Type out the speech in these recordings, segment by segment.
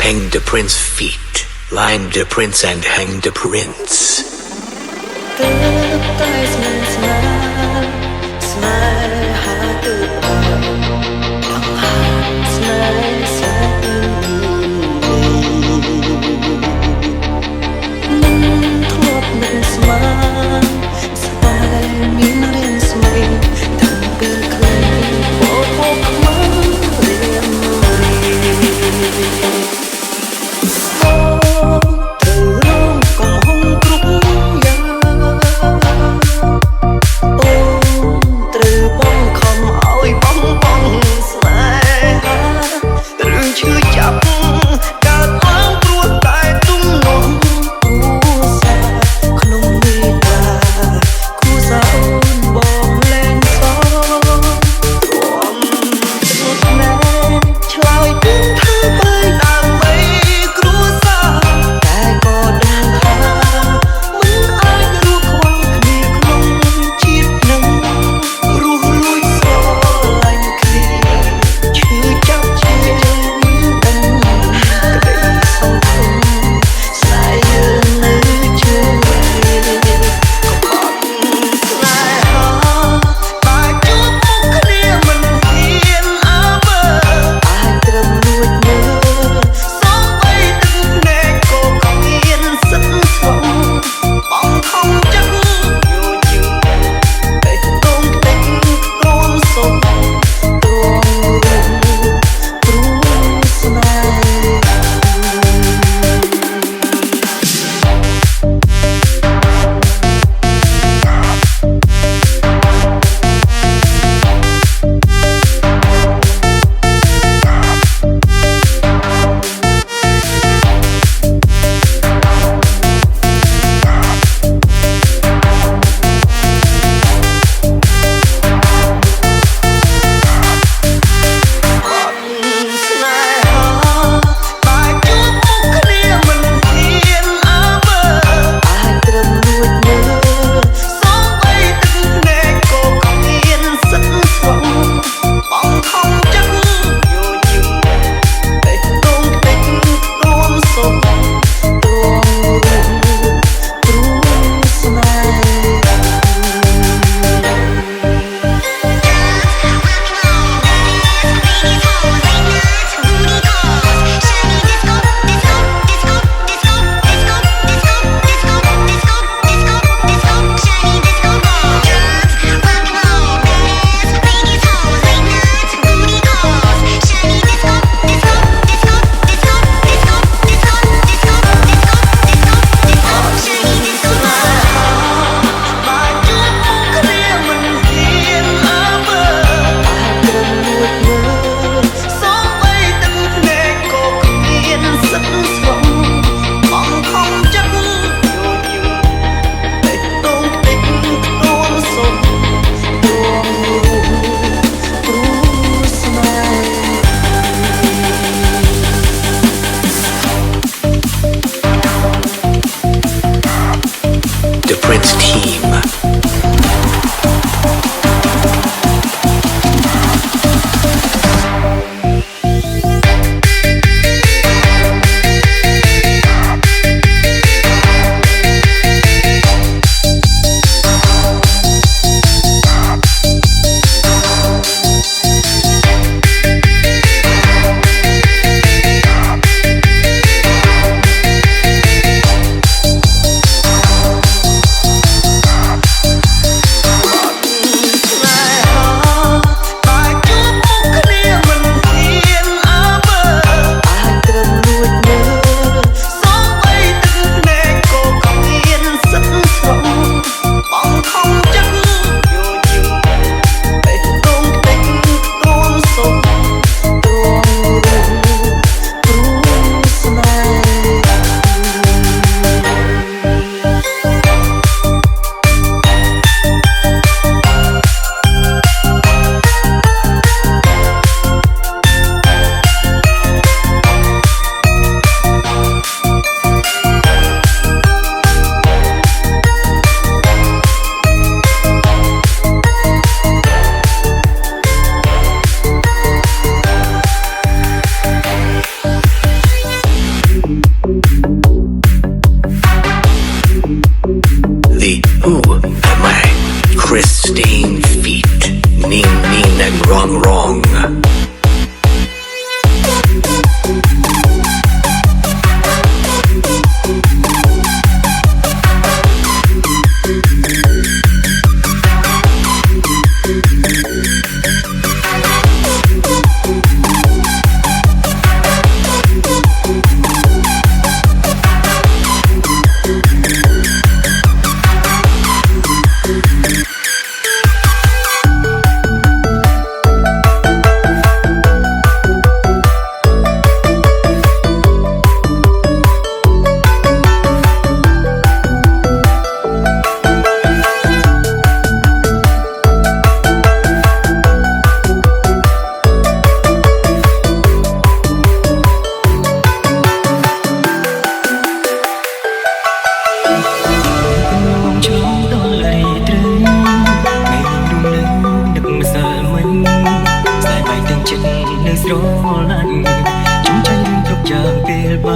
hang the prince feet, line the prince and hang the prince.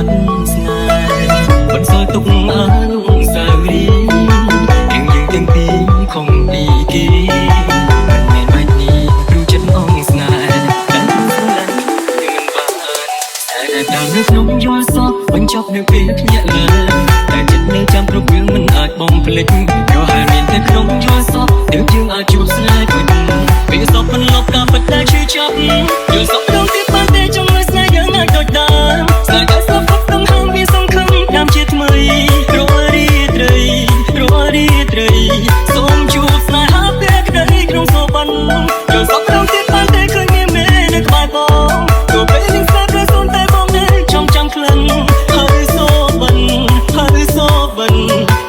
ត់ស្នេហ៍បន្សល់ទុកអនុស្សាវរីយ៍យើងទាំងពីរខំពីគេមិនមែនបាច់នេះព្រោះចិត្តអងស្នេហ៍តែព្រោះស្រឡាញ់គឺមិនបានតែតាមនៅក្នុងយល់សពបញ្ចប់នៅពេលភ្ញាក់ឡើងតែចិត្តនៅចាំគ្រប់រឿងមិនអាចបំភ្លេចរហែមានតែក្នុងយល់សពទើបយើងអាចជួបស្នេហ៍វិញពេលសពមិនលប់ការពិតដែលឈឺចាប់យល់សពដល់ទៀតបានតែចង់ស្នេហ៍យើងអាចដូចដើមស្នេហ៍ដែលសពផុតទាំងហើយមានសង្ឃឹមតាមជាថ្មីរាល់រាត្រីសូមជួបស្នេហាពេលក្តីក្នុងសវណ្ណយល់សពដល់ទៀតបានតែឃើញមានមេនៅក្បែរបងទោះពេលនឹងស្នេហ៍ប្រសូនតែបងនៅចំចាំក្លិនហើយសូបិន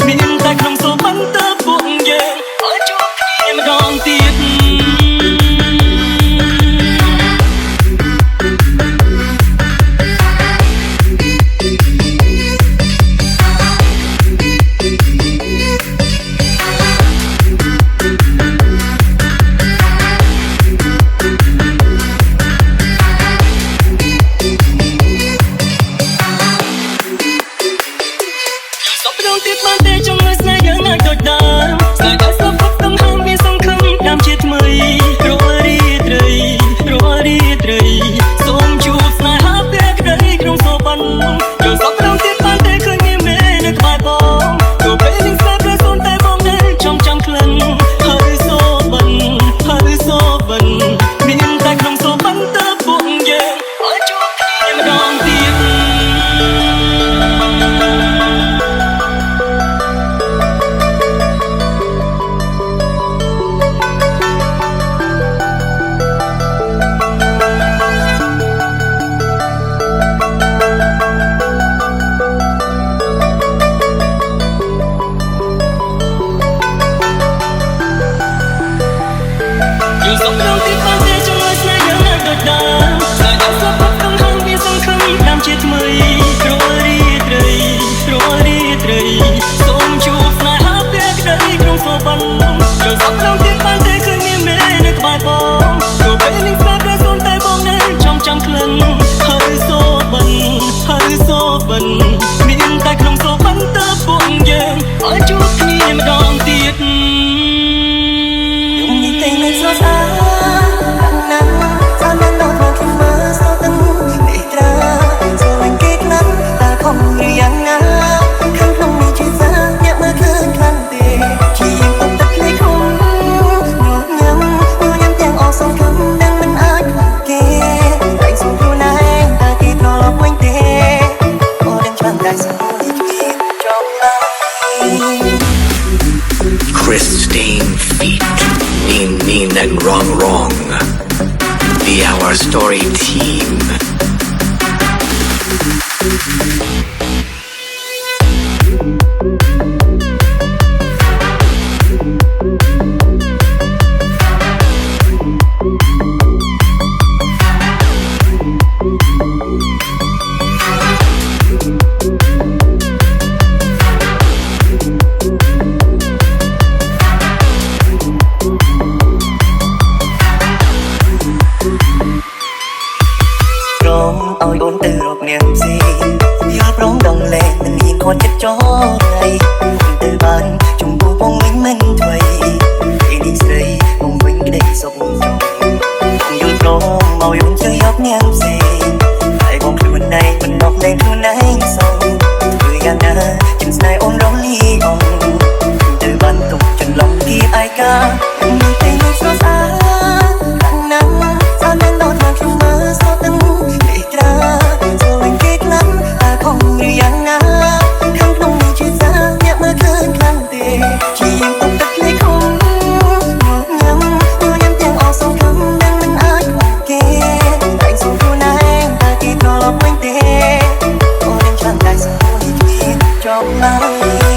មានតែក្នុងសវណ្ណតើពួកយើងឲ្យជួបគ្នាម្ដងទៀតទៀតបានតែចង់ឲ្យស្នេហ៍យើងអាចដូចដើមស្នេហ៍ដែលសពទាំងហើយមានសង្ឃឹមតាមជាថ្មីរាល់រាត្រីសូមជួបស្នេហាពេលក្តីក្នុងសវណ្ណយល់សពទាំងទៀតបានតែឃើញមានមេនៅក្បែរបងទោះពេលនឹងស្នេហ៍ប្រសូនតែបងនៅចំចាំក្លិនហើយសូបិនមានតែក្នុងសវណ្ណតើពួកយើងឲ្យជួបគ្នាម្ដងទៀតយល់សពដល់ទៀតបានតែចង់ឲ្យស្នេហ៍យើងអាចដូចដើមស្នេហ៍ដែលសពទាំងហើយមានសង្ឃឹមតាមជាថ្មីរាល់រាត្រីសូមជួបស្នេហាពេលក្តីក្នុងសវណ្ណយល់សពដល់ទៀតបានតែឃើញមានមេនៅក្បែរបងទោះពេលនឹងស្នេហ៍ប្រសូនតែបងនៅចំចាំក្លិនហើយសូបិនមានតែក្នុងសវណ្ណតើពួកយើងឲ្យជួបគ្នាម្ដងទៀតChristine Feet, Mean and Wrong. The Our Story Team. Ôi ôn từ rộp niềm gì Nhớ bóng đồng lệ Mình nhìn con chất chó ngày Từ bàn Chúng bố bông mình thuầy Đi đi xây Bông vinh cái đầy sông dòng Bông yêu trông Màu yêu chơi ốc niềm gì Hai bôngខ្លួនnày Mình đọc lênខ្លួនanh sông Người gà nà Chân sai ôn rong ly ông Từ bàn tục chân lòng kia ai ca Mình tình yêu xóa xa Khăn nắng Sao nên đột mà khi mơ sao từng trong lòng